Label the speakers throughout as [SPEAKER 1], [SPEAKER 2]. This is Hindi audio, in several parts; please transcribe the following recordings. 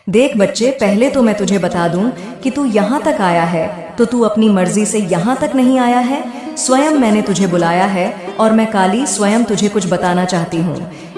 [SPEAKER 1] देख बच्चे, पहले तो मैं तुझे बता दूं कि तू यहाँ तक आया है तो तू अपनी मर्जी से यहाँ तक नहीं आया है। स्वयं मैंने तुझे बुलाया है और मैं काली स्वयं तुझे कुछ बताना चाहती हूँ।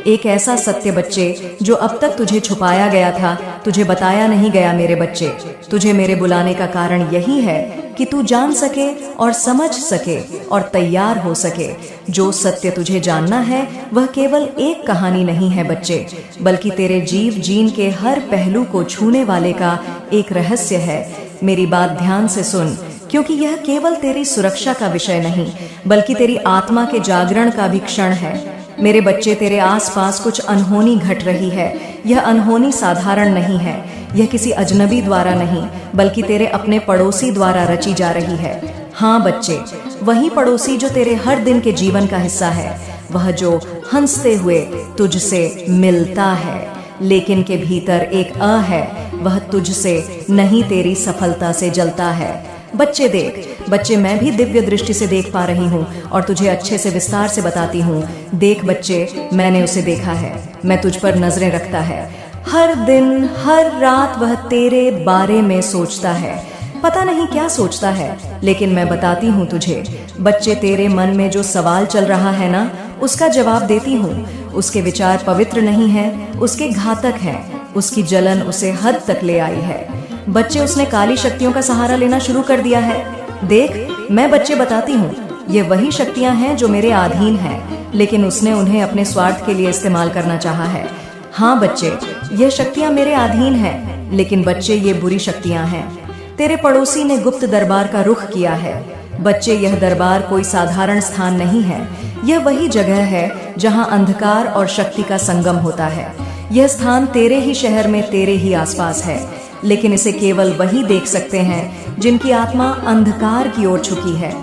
[SPEAKER 1] एक ऐसा सत्य बच्चे जो अब तक तुझे छुपाया गया था, तुझे बताया नहीं गया मेरे बच्चे। तुझे मेरे बुलाने का कारण यही है कि तू जान सके और समझ सके और तैयार हो सके। जो सत्य तुझे जानना है वह केवल एक कहानी नहीं है बच्चे, बल्कि तेरे जीव जीन के हर पहलू को छूने वाले का एक रहस्य है। मेरी बात ध्यान से सुन, क्योंकि यह केवल तेरी सुरक्षा का विषय नहीं, बल्कि तेरी आत्मा के जागरण का भी क्षण है। मेरे बच्चे, तेरे आसपास कुछ अनहोनी घट रही है। यह अनहोनी साधारण नहीं है, यह किसी अजनबी द्वारा नहीं, बल्कि तेरे अपने पड़ोसी द्वारा रची जा रही है। हाँ बच्चे, वही पड़ोसी जो तेरे हर दिन के जीवन का हिस्सा है, वह जो हंसते हुए तुझसे मिलता है, लेकिन के भीतर एक है, वह तुझसे नहीं तेरी सफलता से जलता है। बच्चे देख, बच्चे मैं भी दिव्य दृष्टि से देख पा रही हूँ और तुझे अच्छे से विस्तार से बताती हूँ। देख बच्चे, मैंने उसे देखा है, मैं तुझ पर नजरें रखता है। हर दिन हर रात वह तेरे बारे में सोचता है। पता नहीं क्या सोचता है, लेकिन मैं बताती हूँ तुझे। बच्चे, तेरे मन में जो सवाल चल रहा है ना, उसका जवाब देती हूँ। उसके विचार पवित्र नहीं है, उसके घातक हैं। उसकी जलन उसे हद तक ले आई है। बच्चे, उसने काली शक्तियों का सहारा लेना शुरू कर दिया है। देख, मैं बच्चे बताती हूँ, ये वही शक्तियाँ हैं जो मेरे अधीन हैं, लेकिन उसने उन्हें अपने स्वार्थ के लिए इस्तेमाल करना चाहा है। हाँ बच्चे, यह शक्तियाँ मेरे अधीन हैं, लेकिन बच्चे ये बुरी शक्तियाँ हैं। तेरे पड़ोसी ने गुप्त दरबार का रुख किया है। बच्चे, यह दरबार कोई साधारण स्थान नहीं है, यह वही जगह है जहाँ अंधकार और शक्ति का संगम होता है। यह स्थान तेरे ही शहर में, तेरे ही आसपास है, लेकिन इसे केवल वही देख सकते हैं जिनकी आत्मा अंधकार की ओर झुकी है।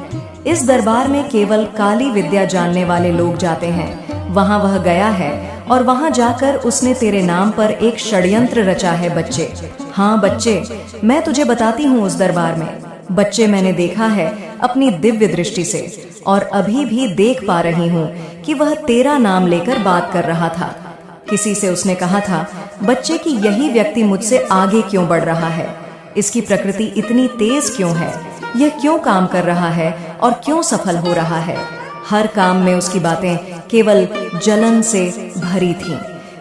[SPEAKER 1] इस दरबार में केवल काली विद्या जानने वाले लोग जाते हैं। वहां वह गया है और वहां जाकर उसने तेरे नाम पर एक षड्यंत्र रचा है बच्चे। हाँ बच्चे, मैं तुझे बताती हूँ उस दरबार में। बच्चे, मैंने देखा है अपनी दिव्य दृष्टि से और अभी भी देख पा रही हूँ कि वह तेरा नाम लेकर बात कर रहा था। किसी से उसने कहा था, बच्चे कि यही व्यक्ति मुझसे आगे क्यों बढ़ रहा है, इसकी प्रकृति इतनी तेज क्यों है, यह क्यों काम कर रहा है और क्यों सफल हो रहा है। हर काम में उसकी बातें केवल जलन से भरी थीं।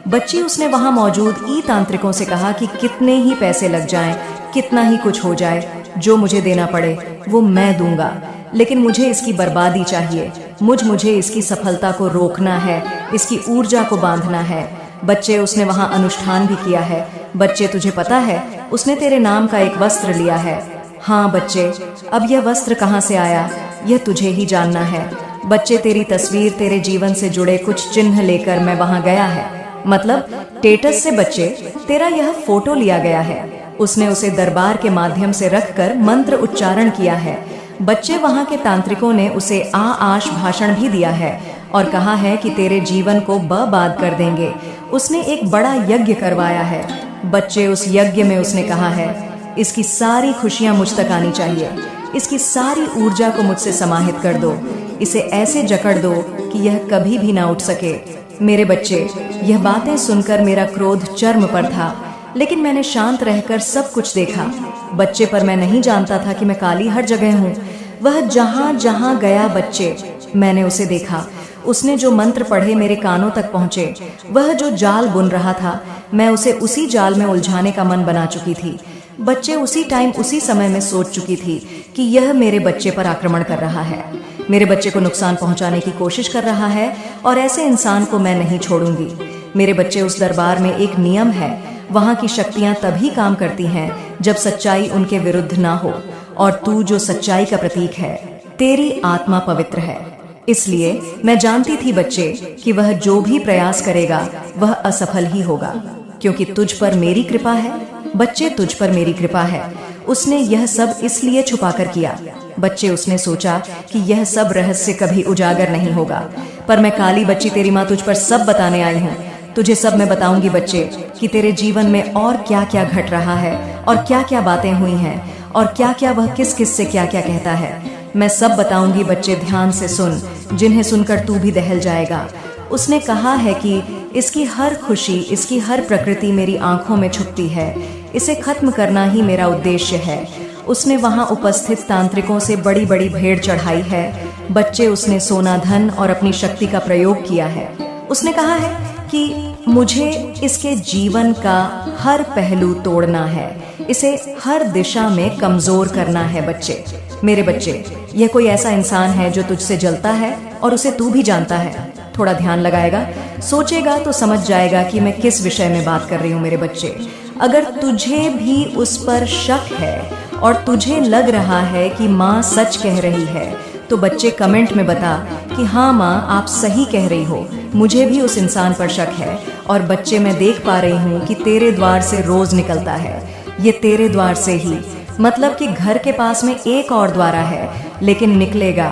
[SPEAKER 1] बच्ची, उसने वहां मौजूद ई तांत्रिकों से कहा कि कितने ही पैसे लग जाएं, कितना ही कुछ हो जाए, जो मुझे देना पड़े वो मैं दूंगा, लेकिन मुझे इसकी बर्बादी चाहिए। मुझे इसकी सफलता को रोकना है, इसकी ऊर्जा को बांधना है। बच्चे, उसने वहां अनुष्ठान भी किया है। बच्चे, तुझे पता है उसने तेरे नाम का एक वस्त्र लिया है। हाँ बच्चे, अब यह वस्त्र कहाँ से आया, यह तुझे ही जानना है। बच्चे, तेरी तस्वीर, तेरे जीवन से जुड़े कुछ चिन्ह लेकर मैं वहां गया है। मतलब टेटस से बच्चे, तेरा यह फोटो लिया गया है। उसने उसे दरबार के माध्यम से रखकर मंत्र उच्चारण किया है। बच्चे, वहां के तांत्रिकों ने उसे आश भाषण भी दिया है और कहा है कि तेरे जीवन को बर्बाद कर देंगे। उसने एक बड़ा यज्ञ करवाया है। बच्चे, उस यज्ञ में उसने कहा है, इसकी सारी खुशियां मुझ तक आनी चाहिए, इसकी सारी ऊर्जा को मुझसे समाहित कर दो, इसे ऐसे जकड़ दो कि यह कभी भी ना उठ सके। मेरे बच्चे, यह बातें सुनकर मेरा क्रोध चरम पर था, लेकिन मैंने शांत रहकर सब कुछ देखा। बच्चे, पर मैं नहीं जानता था कि मैं काली हर जगह हूँ। वह जहाँ जहाँ गया बच्चे, मैंने उसे देखा। उसने जो मंत्र पढ़े मेरे कानों तक पहुँचे। वह जो जाल बुन रहा था, मैं उसे उसी जाल में उलझाने का मन बना चुकी थी। बच्चे, उसी टाइम उसी समय में सोच चुकी थी कि यह मेरे बच्चे पर आक्रमण कर रहा है, मेरे बच्चे को नुकसान पहुंचाने की कोशिश कर रहा है, और ऐसे इंसान को मैं नहीं छोड़ूंगी। मेरे बच्चे, उस दरबार में एक नियम है, वहां की शक्तियां तभी काम करती हैं जब सच्चाई उनके विरुद्ध ना हो, और तू जो सच्चाई का प्रतीक है, तेरी आत्मा पवित्र है। इसलिए मैं जानती थी बच्चे कि वह जो भी प्रयास करेगा वह असफल ही होगा, क्योंकि तुझ पर मेरी कृपा है। बच्चे, तुझ पर मेरी कृपा है। उसने यह सब इसलिए छुपाकर किया। बच्चे, उसने सोचा कि यह सब रहस्य कभी उजागर नहीं होगा, पर मैं काली बच्ची, तेरी माँ, तुझ पर सब बताने आई हूँ। तुझे सब मैं बताऊंगी बच्चे कि तेरे जीवन में और क्या क्या घट रहा है, और क्या क्या बातें हुई हैं, और क्या क्या वह किस किस से क्या क्या कहता है। मैं सब बताऊंगी बच्चे, ध्यान से सुन, जिन्हें सुनकर तू भी दहल जाएगा। उसने कहा है कि इसकी हर खुशी, इसकी हर प्रकृति मेरी आंखों में छुपती है। इसे खत्म करना ही मेरा उद्देश्य है। उसने वहां उपस्थित तांत्रिकों से बड़ी बड़ी भेड़ चढ़ाई है। बच्चे, उसने सोना, धन और अपनी शक्ति का प्रयोग किया है। उसने कहा है कि मुझे इसके जीवन का हर पहलू तोड़ना है, इसे हर दिशा में कमजोर करना है। बच्चे, मेरे बच्चे, यह कोई ऐसा इंसान है जो तुझसे जलता है और उसे तू भी जानता है। थोड़ा ध्यान लगाएगा, सोचेगा तो समझ जाएगा कि मैं किस विषय में बात कर रही हूँ। मेरे बच्चे, अगर तुझे भी उस पर शक है और तुझे लग रहा है कि माँ सच कह रही है, तो बच्चे कमेंट में बता कि हाँ माँ, आप सही कह रही हो, मुझे भी उस इंसान पर शक है। और बच्चे, मैं देख पा रही हूँ कि तेरे द्वार से रोज निकलता है। ये तेरे द्वार से ही, मतलब कि घर के पास में एक और द्वारा है, लेकिन निकलेगा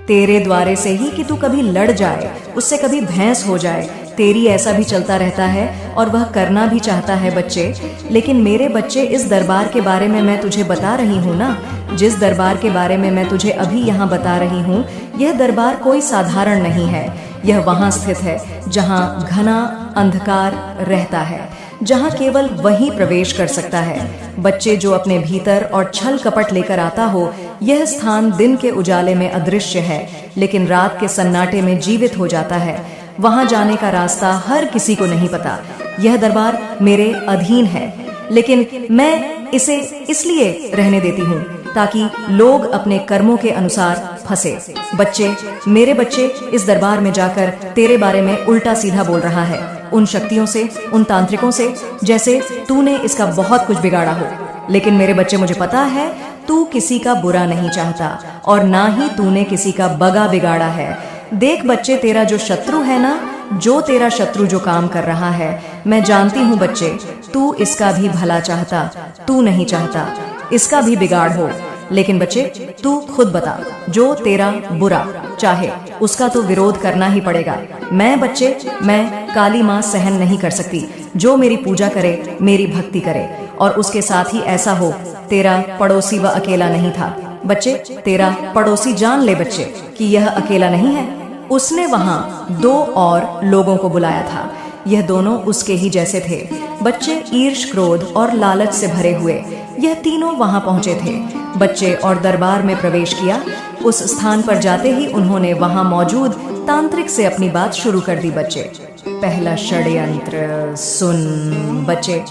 [SPEAKER 1] तेरे द्वारे से ही कि तू कभी लड़ जाए, उससे कभी भैंस हो जाए। तेरी ऐसा भी चलता रहता है और वह करना भी चाहता है। बच्चे, लेकिन मेरे बच्चे, इस दरबार के बारे में मैं तुझे बता रही हूँ ना, जिस दरबार के बारे में मैं तुझे अभी यहाँ बता रही हूँ, यह दरबार कोई साधारण नहीं है। यह वहाँ स्थित है जहाँ घना अंधकार रहता है, जहाँ केवल वही प्रवेश कर सकता है। बच्चे, जो अपने भीतर और छल कपट लेकर आता हो, यह स्थान दिन के उजाले में अदृश्य है, लेकिन रात के सन्नाटे में जीवित हो जाता है। वहां जाने का रास्ता हर किसी को नहीं पता। यह दरबार मेरे अधीन है, लेकिन मैं इसे इसलिए रहने देती हूँ ताकि लोग अपने कर्मों के अनुसार फंसे। बच्चे, मेरे बच्चे, इस दरबार में जाकर तेरे बारे में उल्टा सीधा बोल रहा है, उन शक्तियों से, उन तांत्रिकों से, जैसे तूने इसका बहुत कुछ बिगाड़ा हो। लेकिन मेरे बच्चे, मुझे पता है तू किसी का बुरा नहीं चाहता और ना ही तूने किसी का बगा बिगाड़ा है। देख बच्चे, तेरा जो शत्रु है ना, जो तेरा शत्रु जो काम कर रहा है, मैं जानती हूँ बच्चे, तू इसका भी भला चाहता, तू नहीं चाहता इसका भी बिगाड़ हो। लेकिन बच्चे, तू खुद बता, जो तेरा बुरा चाहे उसका तो विरोध करना ही पड़ेगा। मैं बच्चे, मैं काली माँ सहन नहीं कर सकती। जो मेरी पूजा करे, मेरी भक्ति करे, और उसके साथ ही ऐसा हो, तेरा पड़ोसी वह अकेला नहीं था। बच्चे, तेरा पड़ोसी जान ले बच्चे कि यह अकेला नहीं है। उसने वहां 2 और लोगों को बुलाया था। यह दोनों उसके ही जैसे थे। बच्चे, ईर्ष, क्रोध और लालच से भरे हुए यह तीनों वहां पहुंचे थे। बच्चे, और दरबार में प्रवेश किया। उस स्थान पर जाते ही उन्होंने वहां मौजूद तांत्रिक से अपनी बात शुरू कर दी। बच्चे, पहला षड्यंत्र सुन। बच्चे,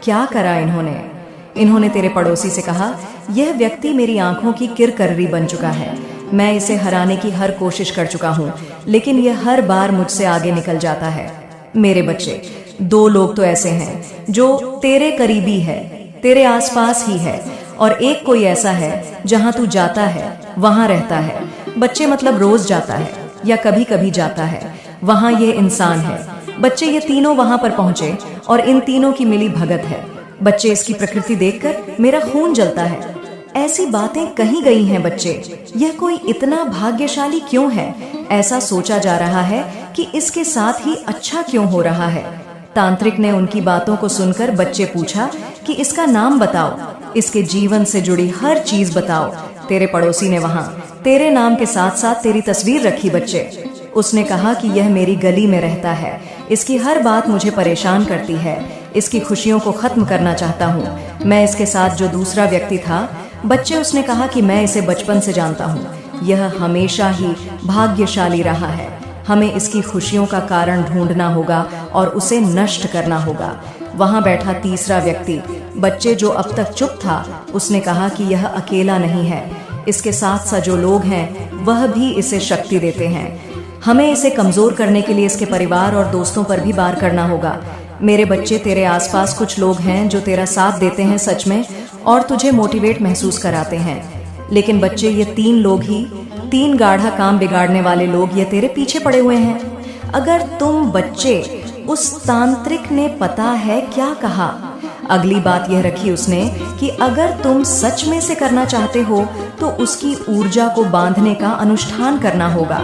[SPEAKER 1] क्या करा इन्होंने तेरे पड़ोसी से कहा, यह व्यक्ति मेरी आंखों की किरकर्री बन चुका है। मैं इसे हराने की हर कोशिश कर चुका हूँ, लेकिन यह हर बार मुझसे आगे निकल जाता है। मेरे बच्चे, 2 लोग तो ऐसे हैं जो तेरे करीबी है, तेरे आसपास ही है, और एक कोई ऐसा है जहाँ तू जाता है वहाँ रहता है। बच्चे, मतलब रोज जाता है या कभी कभी जाता है, वहाँ ये इंसान है। बच्चे, ये तीनों वहाँ पर पहुँचे और इन तीनों की मिली भगत है। बच्चे, इसकी प्रकृति देखकर मेरा खून जलता है। ऐसी बातें कही गई हैं बच्चे, यह कोई इतना भाग्यशाली क्यों है? ऐसा सोचा जा रहा है कि इसके साथ ही अच्छा क्यों हो रहा है। तांत्रिक ने उनकी बातों को सुनकर बच्चे पूछा कि इसका नाम बताओ, इसके जीवन से जुड़ी हर चीज बताओ। तेरे पड़ोसी ने वहां तेरे नाम के साथ साथ तेरी तस्वीर रखी। बच्चे, उसने कहा कि यह मेरी गली में रहता है, इसकी हर बात मुझे परेशान करती है, इसकी खुशियों को खत्म करना चाहता हूँ। मैं इसके साथ जो दूसरा व्यक्ति था, बच्चे, उसने कहा कि मैं इसे बचपन से जानता हूँ, यह हमेशा ही भाग्यशाली रहा है। हमें इसकी खुशियों का कारण ढूंढना होगा और उसे नष्ट करना होगा। वहां बैठा तीसरा व्यक्ति, बच्चे, जो अब तक चुप था, उसने कहा कि यह अकेला नहीं है, इसके साथ साथ जो लोग हैं वह भी इसे शक्ति देते हैं। हमें इसे कमजोर करने के लिए इसके परिवार और दोस्तों पर भी वार करना होगा। मेरे बच्चे, तेरे आसपास कुछ लोग हैं जो तेरा साथ देते हैं सच में, और तुझे मोटिवेट महसूस कराते हैं। लेकिन बच्चे, ये 3 लोग ही, 3 गाढ़ा काम बिगाड़ने वाले लोग ये तेरे पीछे पड़े हुए हैं। अगर तुम बच्चे, उस तांत्रिक ने पता है क्या कहा, अगली बात यह रखी उसने कि अगर तुम सच में से करना चाहते हो तो उसकी ऊर्जा को बांधने का अनुष्ठान करना होगा।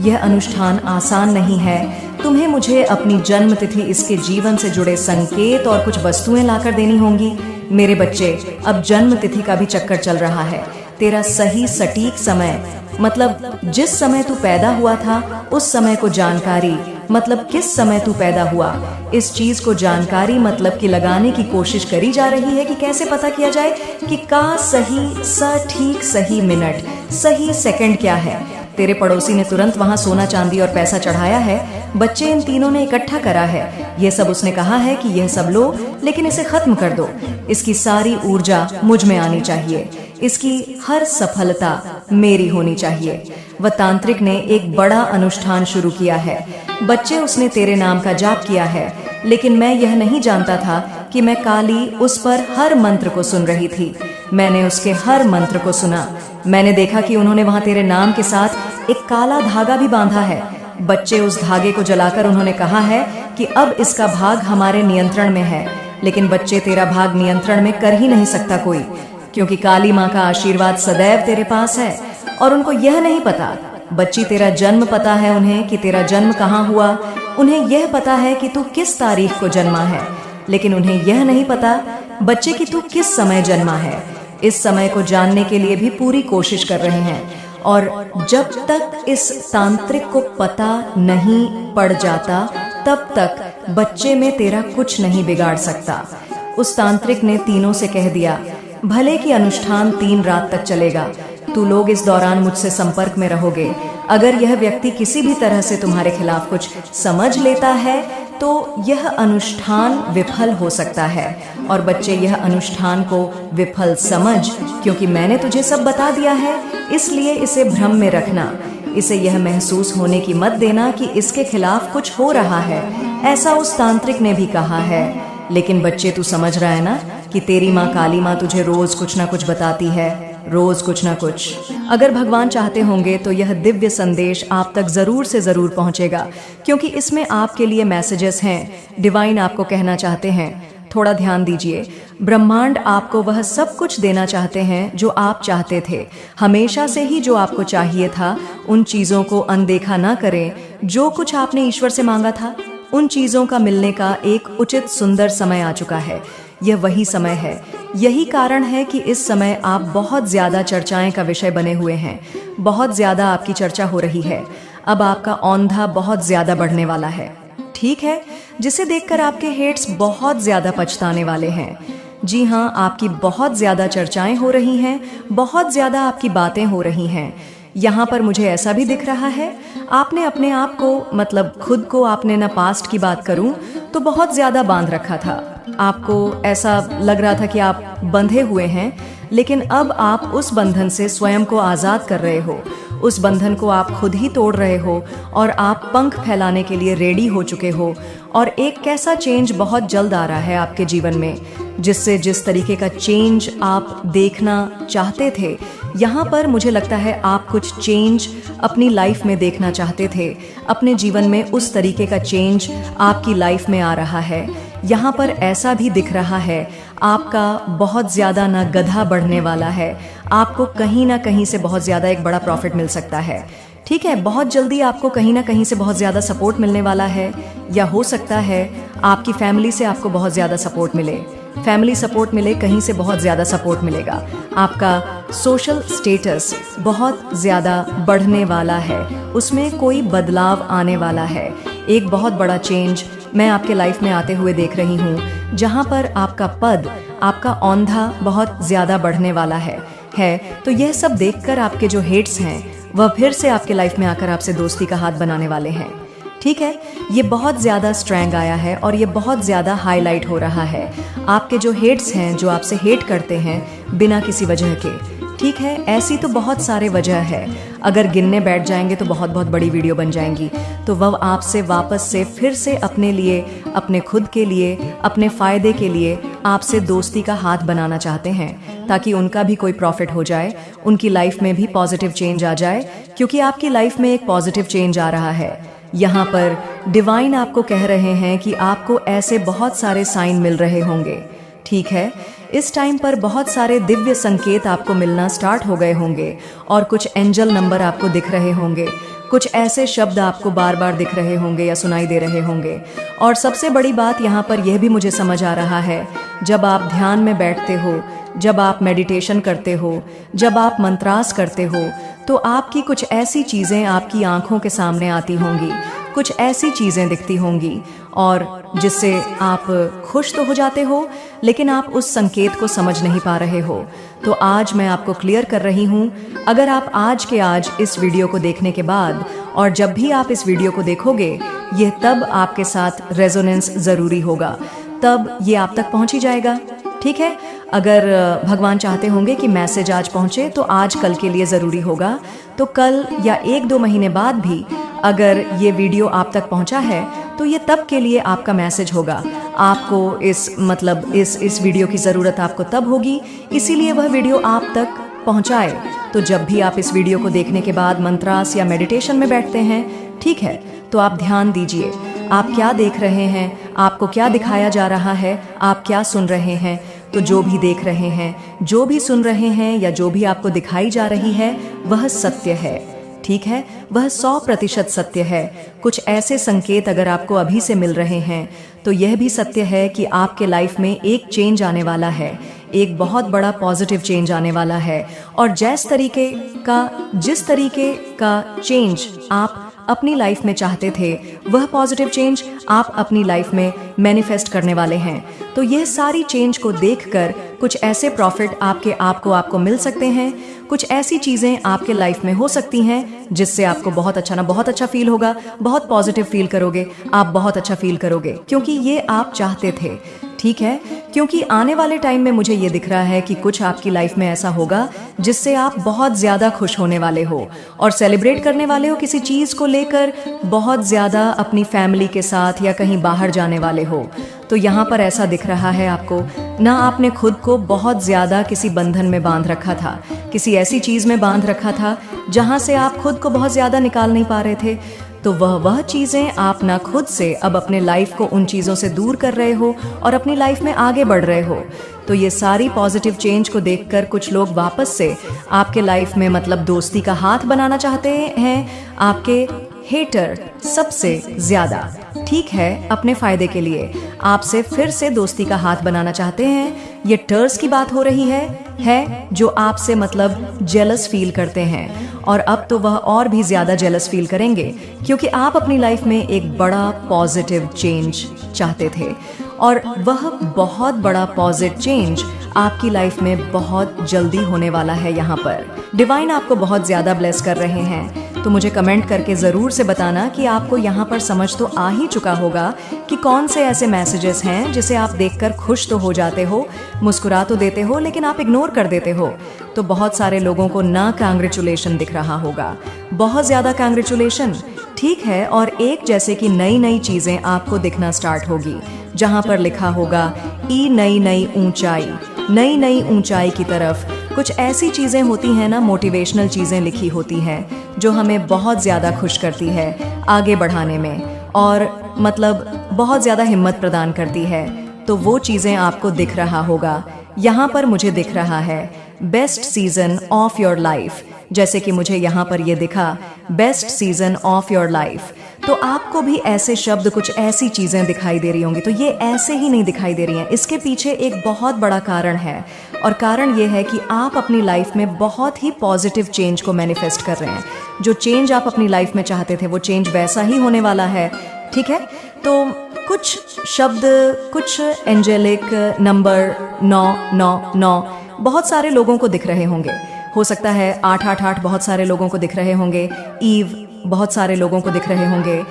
[SPEAKER 1] यह अनुष्ठान आसान नहीं है। तुम्हें मुझे अपनी जन्म तिथि, इसके जीवन से जुड़े संकेत और कुछ वस्तुएं लाकर देनी होंगी। मेरे बच्चे, अब जन्म तिथि का भी चक्कर चल रहा है। तेरा सही सटीक समय मतलब जिस समय तू पैदा हुआ था उस समय को जानकारी, मतलब किस समय तू पैदा हुआ, इस चीज को जानकारी मतलब कि लगाने की कोशिश करी जा रही है कि कैसे पता किया जाए कि का सही सटीक सही मिनट, सही सेकंड क्या है। तेरे पड़ोसी ने तुरंत वहां सोना चांदी और पैसा चढ़ाया है, बच्चे इन तीनों ने इकट्ठा करा है, ये सब उसने कहा है कि यह सब लो, लेकिन इसे खत्म कर दो, इसकी सारी ऊर्जा मुझ में आनी चाहिए, इसकी हर सफलता मेरी होनी चाहिए। वह तांत्रिक ने एक बड़ा अनुष्ठान शुरू किया है। बच्चे उसने तेरे नाम का जाप किया है, लेकिन मैं यह नहीं जानता था कि मैं काली उस पर हर मंत्र को सुन रही थी। मैंने उसके हर मंत्र को सुना। मैंने देखा कि उन्होंने वहां तेरे नाम के साथ एक काला धागा भी बांधा है। बच्चे उस धागे को जलाकर उन्होंने कहा है कि अब इसका भाग हमारे नियंत्रण में है, लेकिन बच्चे तेरा भाग नियंत्रण में कर ही नहीं सकता कोई, क्योंकि काली माँ का आशीर्वाद सदैव तेरे पास है। और उनको यह नहीं पता, बच्ची तेरा जन्म पता है उन्हें कि तेरा जन्म कहाँ हुआ, उन्हें यह पता है कि तू किस तारीख को जन्मा है, लेकिन उन्हें यह नहीं पता बच्चे कि तू किस समय जन्मा है। इस समय को जानने के लिए भी पूरी कोशिश कर रहे हैं, और जब तक इस तांत्रिक को पता नहीं पड़ जाता तब तक बच्चे में तेरा कुछ नहीं बिगाड़ सकता। उस तांत्रिक ने तीनों से कह दिया, भले कि अनुष्ठान 3 रात तक चलेगा, तू लोग इस दौरान मुझसे संपर्क में रहोगे। अगर यह व्यक्ति किसी भी तरह से तुम्हारे खिलाफ कुछ समझ लेता है तो यह अनुष्ठान विफल हो सकता है। और बच्चे यह अनुष्ठान को विफल समझ, क्योंकि मैंने तुझे सब बता दिया है, इसलिए इसे भ्रम में रखना, इसे यह महसूस होने की मत देना कि इसके खिलाफ कुछ हो रहा है। ऐसा उस तांत्रिक ने भी कहा है। लेकिन बच्चे तू समझ रहा है ना कि तेरी माँ काली माँ तुझे रोज कुछ ना कुछ बताती है, रोज कुछ ना कुछ। अगर भगवान चाहते होंगे तो यह दिव्य संदेश आप तक जरूर से जरूर पहुंचेगा, क्योंकि इसमें आपके लिए मैसेजेस हैं। डिवाइन आपको कहना चाहते हैं, थोड़ा ध्यान दीजिए। ब्रह्मांड आपको वह सब कुछ देना चाहते हैं जो आप चाहते थे, हमेशा से ही जो आपको चाहिए था। उन चीजों को अनदेखा ना करें। जो कुछ आपने ईश्वर से मांगा था, उन चीजों का मिलने का एक उचित सुंदर समय आ चुका है। यह वही समय है। यही कारण है कि इस समय आप बहुत ज्यादा चर्चाएं का विषय बने हुए हैं। बहुत ज्यादा आपकी चर्चा हो रही है। अब आपका औंधा बहुत ज्यादा बढ़ने वाला है, ठीक है, जिसे देखकर आपके हेट्स बहुत ज्यादा पछताने वाले हैं। जी हाँ, आपकी बहुत ज्यादा चर्चाएं हो रही हैं, बहुत ज्यादा आपकी बातें हो रही हैं। यहाँ पर मुझे ऐसा भी दिख रहा है, आपने अपने आप को, मतलब खुद को, आपने ना पास्ट की बात करूं तो बहुत ज्यादा बांध रखा था। आपको ऐसा लग रहा था कि आप बंधे हुए हैं, लेकिन अब आप उस बंधन से स्वयं को आजाद कर रहे हो। उस बंधन को आप खुद ही तोड़ रहे हो और आप पंख फैलाने के लिए रेडी हो चुके हो। और एक कैसा चेंज बहुत जल्द आ रहा है आपके जीवन में, जिससे जिस तरीके का चेंज आप देखना चाहते थे, यहाँ पर मुझे लगता है आप कुछ चेंज अपनी लाइफ में देखना चाहते थे। अपने जीवन में उस तरीके का चेंज आपकी लाइफ में आ रहा है। यहाँ पर ऐसा भी दिख रहा है, आपका बहुत ज़्यादा ना गधा बढ़ने वाला है। आपको कहीं ना कहीं से बहुत ज़्यादा एक बड़ा प्रॉफिट मिल सकता है, ठीक है। बहुत जल्दी आपको कहीं ना कहीं से बहुत ज़्यादा सपोर्ट मिलने वाला है, या हो सकता है आपकी फैमिली से आपको बहुत ज़्यादा सपोर्ट मिले। फैमिली सपोर्ट मिले, कहीं से बहुत ज़्यादा सपोर्ट मिलेगा। आपका सोशल स्टेटस बहुत ज़्यादा बढ़ने वाला है, उसमें कोई बदलाव आने वाला है। एक बहुत बड़ा चेंज मैं आपके लाइफ में आते हुए देख रही हूँ, जहाँ पर आपका पद, आपका औंधा बहुत ज़्यादा बढ़ने वाला है। तो यह सब देखकर आपके जो हेट्स हैं वह फिर से आपके लाइफ में आकर आपसे दोस्ती का हाथ बनाने वाले हैं, ठीक है। ये बहुत ज़्यादा स्ट्रैंग आया है और ये बहुत ज़्यादा हाईलाइट हो रहा है। आपके जो हेट्स हैं, जो आपसे हेट करते हैं बिना किसी वजह के, ठीक है, ऐसी तो बहुत सारे वजह है। अगर गिनने बैठ जाएंगे तो बहुत बहुत बड़ी वीडियो बन जाएंगी। तो वह आपसे वापस से फिर से अपने लिए, अपने खुद के लिए, अपने फ़ायदे के लिए आपसे दोस्ती का हाथ बनाना चाहते हैं, ताकि उनका भी कोई प्रॉफिट हो जाए, उनकी लाइफ में भी पॉजिटिव चेंज आ जाए, क्योंकि आपकी लाइफ में एक पॉजिटिव चेंज आ रहा है। यहाँ पर डिवाइन आपको कह रहे हैं कि आपको ऐसे बहुत सारे साइन मिल रहे होंगे, ठीक है। इस टाइम पर बहुत सारे दिव्य संकेत आपको मिलना स्टार्ट हो गए होंगे और कुछ एंजल नंबर आपको दिख रहे होंगे। कुछ ऐसे शब्द आपको बार बार दिख रहे होंगे या सुनाई दे रहे होंगे। और सबसे बड़ी बात यहाँ पर यह भी मुझे समझ आ रहा है, जब आप ध्यान में बैठते हो, जब आप मेडिटेशन करते हो, जब आप मंत्रास करते हो, तो आपकी कुछ ऐसी चीज़ें आपकी आंखों के सामने आती होंगी, कुछ ऐसी चीज़ें दिखती होंगी और जिससे आप खुश तो हो जाते हो, लेकिन आप उस संकेत को समझ नहीं पा रहे हो। तो आज मैं आपको क्लियर कर रही हूँ, अगर आप आज के आज इस वीडियो को देखने के बाद और जब भी आप इस वीडियो को देखोगे, यह तब आपके साथ रेजोनेंस ज़रूरी होगा, तब ये आप तक पहुँच ही जाएगा। ठीक है, अगर भगवान चाहते होंगे कि मैसेज आज पहुँचे तो आज कल के लिए ज़रूरी होगा, तो कल या 1-2 महीने बाद भी अगर ये वीडियो आप तक पहुँचा है तो ये तब के लिए आपका मैसेज होगा। आपको इस वीडियो की ज़रूरत आपको तब होगी, इसीलिए वह वीडियो आप तक पहुँचाए। तो जब भी आप इस वीडियो को देखने के बाद मंत्रास या मेडिटेशन में बैठते हैं, ठीक है, तो आप ध्यान दीजिए आप क्या देख रहे हैं, आपको क्या दिखाया जा रहा है, आप क्या सुन रहे हैं। तो जो भी देख रहे हैं, जो भी सुन रहे हैं या जो भी आपको दिखाई जा रही है, वह सत्य है। ठीक है, वह 100% सत्य है। कुछ ऐसे संकेत अगर आपको अभी से मिल रहे हैं तो यह भी सत्य है कि आपके लाइफ में एक चेंज आने वाला है, एक बहुत बड़ा पॉजिटिव चेंज आने वाला है। और जिस तरीके का चेंज आप अपनी लाइफ में चाहते थे, वह पॉजिटिव चेंज आप अपनी लाइफ में मैनिफेस्ट करने वाले हैं। तो यह सारी चेंज को देखकर कुछ ऐसे प्रॉफिट आपको मिल सकते हैं, कुछ ऐसी चीज़ें आपके लाइफ में हो सकती हैं जिससे आपको बहुत अच्छा फील होगा, बहुत पॉजिटिव फील करोगे, आप बहुत अच्छा फील करोगे, क्योंकि ये आप चाहते थे। ठीक है, क्योंकि आने वाले टाइम में मुझे ये दिख रहा है कि कुछ आपकी लाइफ में ऐसा होगा जिससे आप बहुत ज़्यादा खुश होने वाले हो और सेलिब्रेट करने वाले हो किसी चीज़ को लेकर, बहुत ज़्यादा अपनी फैमिली के साथ या कहीं बाहर जाने वाले हो। तो यहाँ पर ऐसा दिख रहा है आपको ना, आपने खुद को बहुत ज़्यादा किसी बंधन में बांध रखा था, किसी ऐसी चीज़ में बांध रखा था जहाँ से आप खुद को बहुत ज़्यादा निकाल नहीं पा रहे थे। तो वह चीज़ें आप ना खुद से अब अपने लाइफ को उन चीज़ों से दूर कर रहे हो और अपनी लाइफ में आगे बढ़ रहे हो। तो ये सारी पॉजिटिव चेंज को देखकर कुछ लोग वापस से आपके लाइफ में दोस्ती का हाथ बनाना चाहते हैं, आपके हेटर सबसे ज़्यादा, ठीक है, अपने फ़ायदे के लिए आपसे फिर से दोस्ती का हाथ बनाना चाहते हैं। ये टर्स की बात हो रही है जो आपसे जेलस फील करते हैं, और अब तो वह और भी ज़्यादा जेलस फील करेंगे क्योंकि आप अपनी लाइफ में एक बड़ा पॉजिटिव चेंज चाहते थे और वह बहुत बड़ा पॉजिटिव चेंज आपकी लाइफ में बहुत जल्दी होने वाला है। यहाँ पर डिवाइन आपको बहुत ज़्यादा ब्लेस कर रहे हैं। तो मुझे कमेंट करके ज़रूर से बताना कि आपको यहाँ पर समझ तो आ ही चुका होगा कि कौन से ऐसे मैसेजेस हैं जिसे आप देखकर खुश तो हो जाते हो, मुस्कुरा तो देते हो, लेकिन आप इग्नोर कर देते हो। तो बहुत सारे लोगों को ना कांग्रेचुलेशन दिख रहा होगा, बहुत ज़्यादा कांग्रेचुलेशन, ठीक है। और एक जैसे कि नई नई चीज़ें आपको दिखना स्टार्ट होगी, जहाँ पर लिखा होगा नई नई ऊंचाई की तरफ। कुछ ऐसी चीज़ें होती हैं ना, मोटिवेशनल चीज़ें लिखी होती हैं जो हमें बहुत ज़्यादा खुश करती है आगे बढ़ाने में और बहुत ज़्यादा हिम्मत प्रदान करती है। तो वो चीज़ें आपको दिख रहा होगा। यहाँ पर मुझे दिख रहा है best season of your life, जैसे कि मुझे यहाँ पर ये दिखा best season of your life. तो आपको भी ऐसे शब्द, कुछ ऐसी चीज़ें दिखाई दे रही होंगी। तो ये ऐसे ही नहीं दिखाई दे रही हैं, इसके पीछे एक बहुत बड़ा कारण है, और कारण ये है कि आप अपनी लाइफ में बहुत ही पॉजिटिव चेंज को मैनिफेस्ट कर रहे हैं। जो चेंज आप अपनी लाइफ में चाहते थे वो चेंज वैसा ही होने वाला है, ठीक है। तो कुछ शब्द, कुछ एंजेलिक नंबर 999 बहुत सारे लोगों को दिख रहे होंगे। हो सकता है 888 बहुत सारे लोगों को दिख रहे होंगे, ईव बहुत सारे लोगों को दिख रहे होंगे,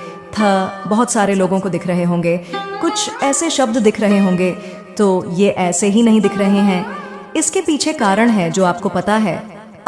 [SPEAKER 1] बहुत सारे लोगों को दिख रहे होंगे, कुछ ऐसे शब्द दिख रहे होंगे। तो ये ऐसे ही नहीं दिख रहे हैं, इसके पीछे कारण है जो आपको पता है,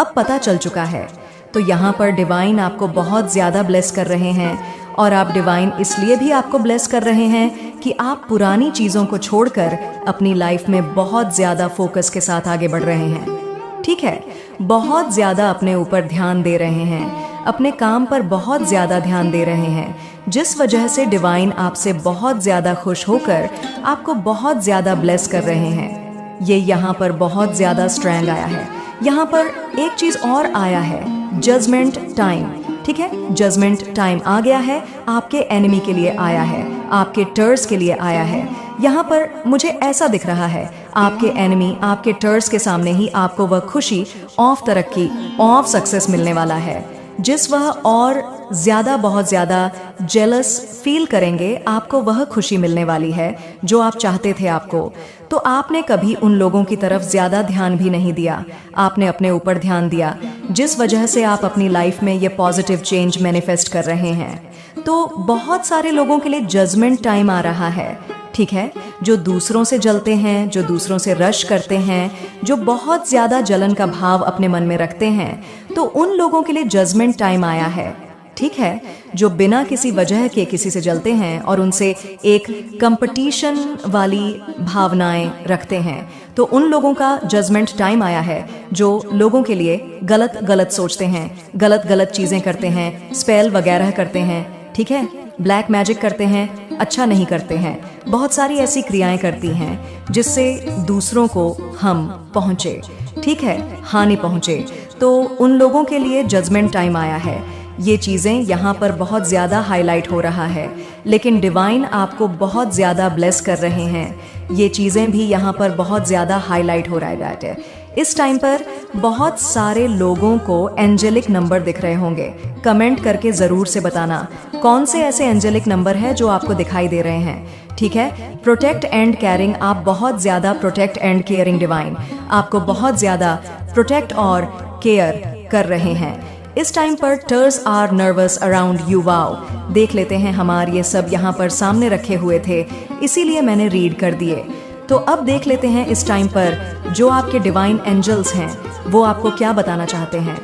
[SPEAKER 1] अब पता चल चुका है। तो यहाँ पर डिवाइन आपको बहुत ज़्यादा ब्लेस कर रहे हैं, और आप डिवाइन इसलिए भी आपको ब्लेस कर रहे हैं कि आप पुरानी चीज़ों को छोड़कर अपनी लाइफ में बहुत ज़्यादा फोकस के साथ आगे बढ़ रहे हैं, ठीक है। बहुत ज़्यादा अपने ऊपर ध्यान दे रहे हैं, अपने काम पर बहुत ज़्यादा ध्यान दे रहे हैं, जिस वजह से डिवाइन आपसे बहुत ज़्यादा खुश होकर आपको बहुत ज़्यादा ब्लेस कर रहे हैं। ये यहाँ पर बहुत ज़्यादा स्ट्रेंग आया है। यहाँ पर एक चीज़ और आया है, जजमेंट टाइम, ठीक है। जजमेंट टाइम आ गया है, आपके एनिमी के लिए आया है, आपके टर्स के लिए आया है। यहाँ पर मुझे ऐसा दिख रहा है, आपके एनिमी, आपके टर्स के सामने ही आपको वह खुशी ऑफ तरक्की, ऑफ सक्सेस मिलने वाला है, जिस वह और ज्यादा, बहुत ज्यादा जेलस फील करेंगे, आपको वह खुशी मिलने वाली है जो आप चाहते थे आपको। तो आपने कभी उन लोगों की तरफ ज्यादा ध्यान भी नहीं दिया, आपने अपने ऊपर ध्यान दिया, जिस वजह से आप अपनी लाइफ में ये पॉजिटिव चेंज मैनिफेस्ट कर रहे हैं। तो बहुत सारे लोगों के लिए जजमेंट टाइम आ रहा है, ठीक है, जो दूसरों से जलते हैं, जो दूसरों से रश करते हैं, जो बहुत ज्यादा जलन का भाव अपने मन में रखते हैं, तो उन लोगों के लिए जजमेंट टाइम आया है, ठीक है। जो बिना किसी वजह के किसी से जलते हैं और उनसे एक कंपटीशन वाली भावनाएं रखते हैं, तो उन लोगों का जजमेंट टाइम आया है, जो लोगों के लिए गलत गलत सोचते हैं, गलत गलत चीजें करते हैं, स्पेल वगैरह करते हैं, ठीक है, ब्लैक मैजिक करते हैं, अच्छा नहीं करते हैं, बहुत सारी ऐसी क्रियाएं करती हैं जिससे दूसरों को हम पहुंचे, ठीक है, हानि पहुंचे। तो उन लोगों के लिए जजमेंट टाइम आया है। ये चीज़ें यहाँ पर बहुत ज़्यादा हाईलाइट हो रहा है, लेकिन डिवाइन आपको बहुत ज़्यादा ब्लेस कर रहे हैं। ये चीज़ें भी यहाँ पर बहुत ज़्यादा हाईलाइट हो रहा है दैट है। इस टाइम पर बहुत सारे लोगों को एंजेलिक नंबर दिख रहे होंगे। कमेंट करके ज़रूर से बताना कौन से ऐसे एंजेलिक नंबर है जो आपको दिखाई दे रहे हैं, ठीक है। प्रोटेक्ट एंड केयरिंग, आप बहुत ज़्यादा प्रोटेक्ट एंड केयरिंग, डिवाइन आपको बहुत ज़्यादा प्रोटेक्ट और केयर कर रहे हैं। इस टाइम पर tours are nervous around you. Wow, देख लेते हैं, हमारे ये सब यहाँ पर सामने रखे हुए थे, इसीलिए मैंने रीड कर दिए। तो अब देख लेते हैं इस टाइम पर जो आपके डिवाइन एंजल्स हैं वो आपको क्या बताना चाहते हैं।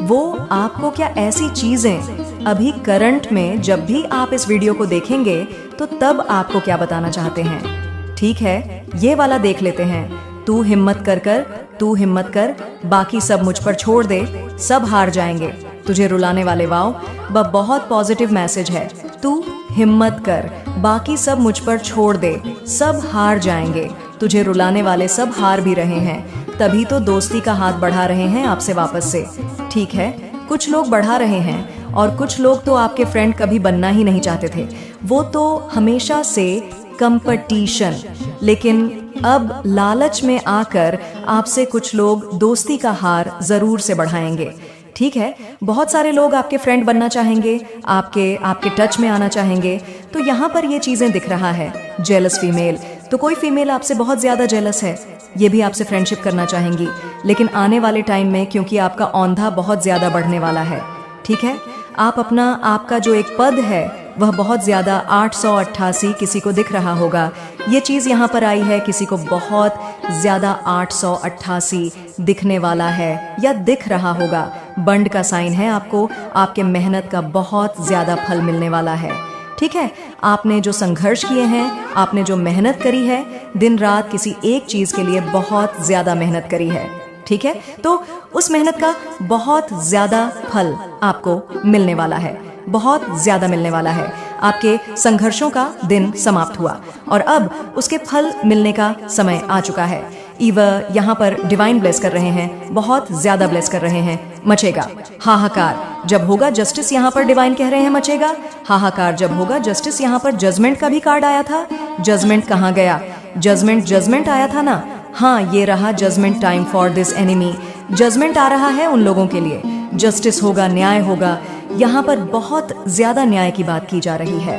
[SPEAKER 1] वो आपको क्या ऐसी चीजें अभी करंट में, जब भी आप इस वीडियो को देखेंगे तो तब आपको क्या बताना चाहते हैं, ठीक है। ये वाला देख लेते हैं, तू हिम्मत कर, तू हिम्मत कर, बाकी सब मुझ पर छोड़ दे, सब हार जाएंगे, तुझे रुलाने वाले। वाओ, बहुत पॉजिटिव मैसेज है। तू हिम्मत कर, बाकी सब मुझ पर छोड़ दे, सब हार जाएंगे, तुझे रुलाने वाले सब हार भी रहे हैं, तभी तो दोस्ती का हाथ बढ़ा रहे हैं आपसे वापस से, ठीक है। कुछ लोग बढ़ा रहे हैं और कुछ लोग तो आपके फ्रेंड कभी बनना ही नहीं चाहते थे, वो तो हमेशा से कंपटीशन, लेकिन अब लालच में आकर आपसे कुछ लोग दोस्ती का हार जरूर से बढ़ाएंगे, ठीक है। बहुत सारे लोग आपके फ्रेंड बनना चाहेंगे, आपके टच में आना चाहेंगे। तो यहाँ पर ये चीजें दिख रहा है। जेलस फीमेल, तो कोई फीमेल आपसे बहुत ज्यादा जेलस है, ये भी आपसे फ्रेंडशिप करना चाहेंगी, लेकिन आने वाले टाइम में क्योंकि आपका औंधा बहुत ज्यादा बढ़ने वाला है, ठीक है। आपका जो एक पद है वह बहुत ज्यादा 888 किसी को दिख रहा होगा। ये चीज यहाँ पर आई है, किसी को बहुत ज्यादा 888 दिखने वाला है या दिख रहा होगा। बंड का साइन है, आपको आपके मेहनत का बहुत ज्यादा फल मिलने वाला है, ठीक है। आपने जो संघर्ष किए हैं, आपने जो मेहनत करी है, दिन रात किसी एक चीज के लिए बहुत ज्यादा मेहनत करी है, ठीक है, तो उस मेहनत का बहुत ज्यादा फल आपको मिलने वाला है, बहुत ज्यादा मिलने वाला है। आपके संघर्षों का दिन समाप्त हुआ और अब उसके फल मिलने का समय आ चुका है। यहाँ पर डिवाइन ब्लेस कर रहे हैं, बहुत ज्यादा ब्लेस कर रहे हैं। मचेगा हाहाकार जब होगा जस्टिस, यहाँ पर डिवाइन कह रहे हैं मचेगा हाहाकार जब होगा जस्टिस। यहाँ पर जजमेंट का भी कार्ड आया था, जजमेंट कहाँ गया? जजमेंट आया था ना, हाँ ये रहा judgement time for this enemy. Judgement आ रहा है उन लोगों के लिए, जस्टिस होगा, न्याय होगा। यहाँ पर बहुत ज्यादा न्याय की बात की जा रही है।